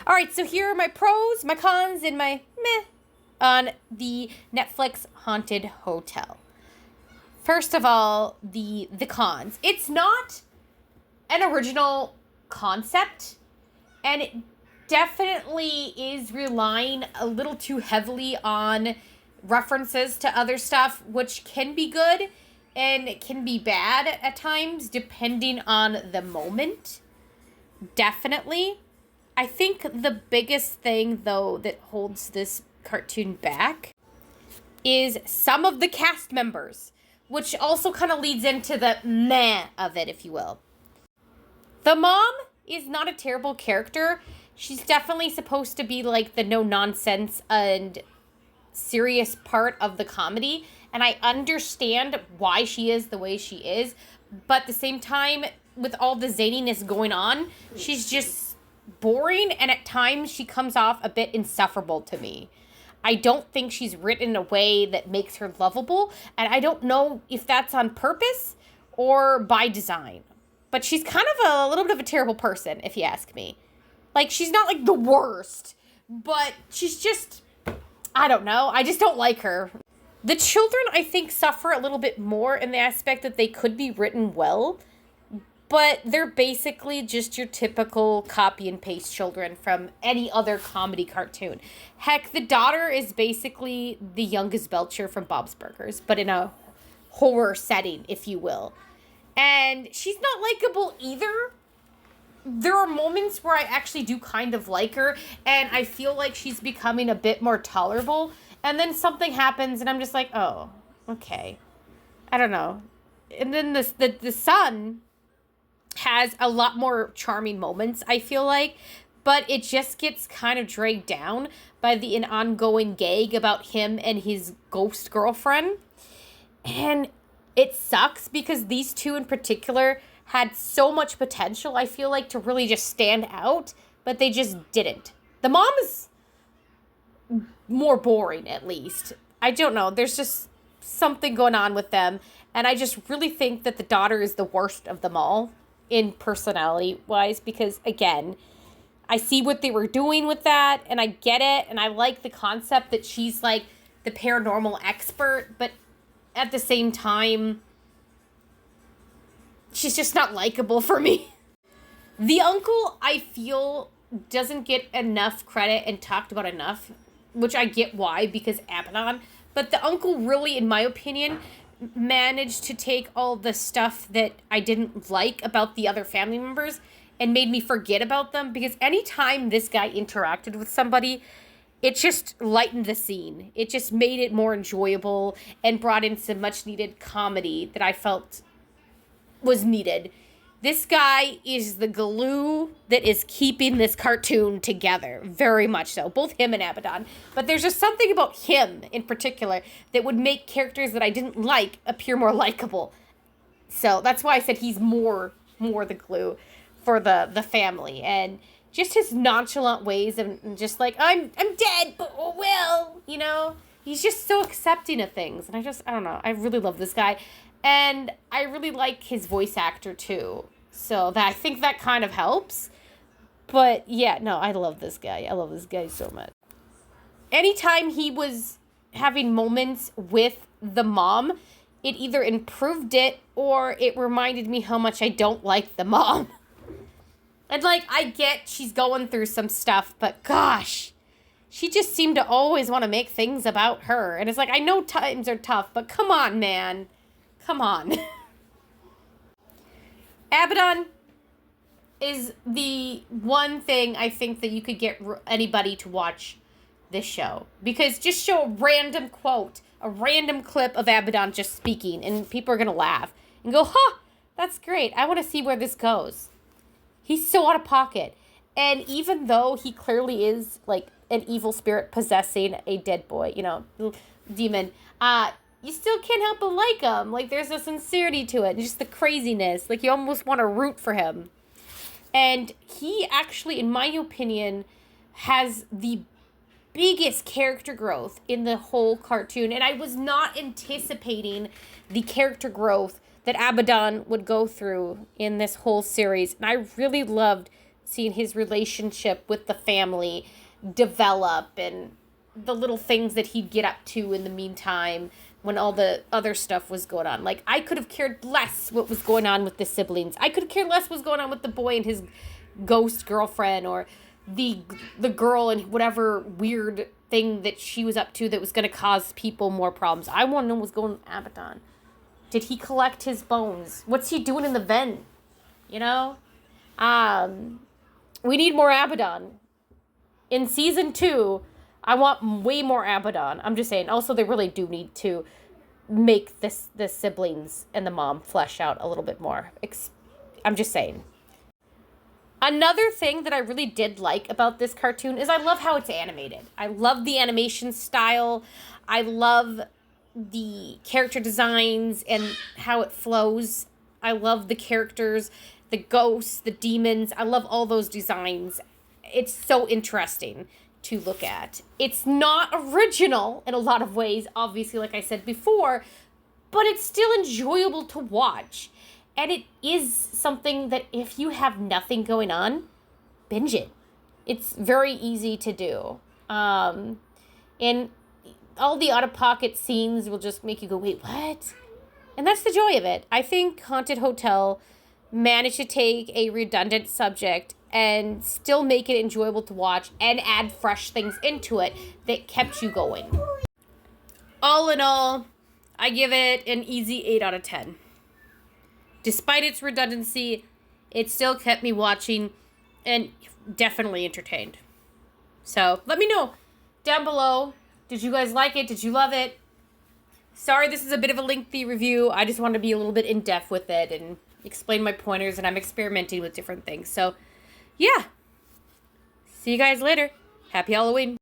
All right, so here are my pros, my cons, and my meh on the Netflix Haunted Hotel. First of all, the cons. It's not an original concept, and it definitely is relying a little too heavily on references to other stuff, which can be good and it can be bad at times, depending on the moment. Definitely. I think the biggest thing, though, that holds this cartoon back is some of the cast members, which also kind of leads into the meh of it, if you will. The mom is not a terrible character. She's definitely supposed to be like the no-nonsense and serious part of the comedy, and I understand why she is the way she is, but at the same time, with all the zaniness going on, she's just boring, and at times she comes off a bit insufferable to me. I don't think she's written in a way that makes her lovable, and I don't know if that's on purpose or by design. But she's kind of a little bit of a terrible person, if you ask me. Like, she's not, like, the worst, but she's just, I don't know. I just don't like her. The children, I think, suffer a little bit more in the aspect that they could be written well, but they're basically just your typical copy and paste children from any other comedy cartoon. Heck, the daughter is basically the youngest Belcher from Bob's Burgers, but in a horror setting, if you will. And she's not likable either. There are moments where I actually do kind of like her, and I feel like she's becoming a bit more tolerable. And then something happens, and I'm just like, oh, okay. I don't know. And then the son has a lot more charming moments, I feel like, but it just gets kind of dragged down by an ongoing gag about him and his ghost girlfriend. And it sucks because these two in particular had so much potential, I feel like, to really just stand out, but they just didn't. The mom is more boring, at least. I don't know. There's just something going on with them, and I just really think that the daughter is the worst of them all in personality-wise, because, again, I see what they were doing with that, and I get it, and I like the concept that she's, like, the paranormal expert, but at the same time, she's just not likable for me. The uncle, I feel, doesn't get enough credit and talked about enough, which I get why, because Abaddon. But the uncle really, in my opinion, managed to take all the stuff that I didn't like about the other family members and made me forget about them, because anytime this guy interacted with somebody, it just lightened the scene. It just made it more enjoyable and brought in some much needed comedy that I felt was needed. This guy is the glue that is keeping this cartoon together, very much so, both him and Abaddon. But there's just something about him in particular that would make characters that I didn't like appear more likable. So that's why I said he's more the glue for the family. And just his nonchalant ways and just like, I'm dead, but oh well, you know? He's just so accepting of things. And I don't know, I really love this guy. And I really like his voice actor, too. So I think that kind of helps. But, yeah, no, I love this guy. I love this guy so much. Anytime he was having moments with the mom, it either improved it or it reminded me how much I don't like the mom. And, like, I get she's going through some stuff, but gosh, she just seemed to always want to make things about her. And it's like, I know times are tough, but come on, man. Come on. Abaddon is the one thing I think that you could get anybody to watch this show. Because just show a random quote, a random clip of Abaddon just speaking, and people are going to laugh and go, huh, that's great. I want to see where this goes. He's so out of pocket. And even though he clearly is like an evil spirit possessing a dead boy, demon, you still can't help but like him. Like, there's a sincerity to it. And just the craziness. Like, you almost want to root for him. And he actually, in my opinion, has the biggest character growth in the whole cartoon. And I was not anticipating the character growth that Abaddon would go through in this whole series. And I really loved seeing his relationship with the family develop and the little things that he'd get up to in the meantime when all the other stuff was going on. Like, I could have cared less what was going on with the siblings. I could have cared less what was going on with the boy and his ghost girlfriend, or the girl and whatever weird thing that she was up to that was going to cause people more problems. I want to know what's going on with Abaddon. Did he collect his bones? What's he doing in the vent? You know? We need more Abaddon. In season 2, I want way more Abaddon. I'm just saying. Also, they really do need to make the siblings and the mom flesh out a little bit more. I'm just saying. Another thing that I really did like about this cartoon is I love how it's animated. I love the animation style. I love the character designs and how it flows. I love the characters, the ghosts, the demons. I love all those designs. It's so interesting to look at. It's not original in a lot of ways, obviously, like I said before, but it's still enjoyable to watch. And it is something that if you have nothing going on, binge it. It's very easy to do. And all the out-of-pocket scenes will just make you go, wait, what? And that's the joy of it. I think Haunted Hotel managed to take a redundant subject and still make it enjoyable to watch and add fresh things into it that kept you going. All in all, I give it an easy 8 out of 10. Despite its redundancy, it still kept me watching and definitely entertained. So let me know down below. Did you guys like it? Did you love it? Sorry, this is a bit of a lengthy review. I just wanted to be a little bit in-depth with it and explain my pointers, and I'm experimenting with different things. So, yeah. See you guys later. Happy Halloween.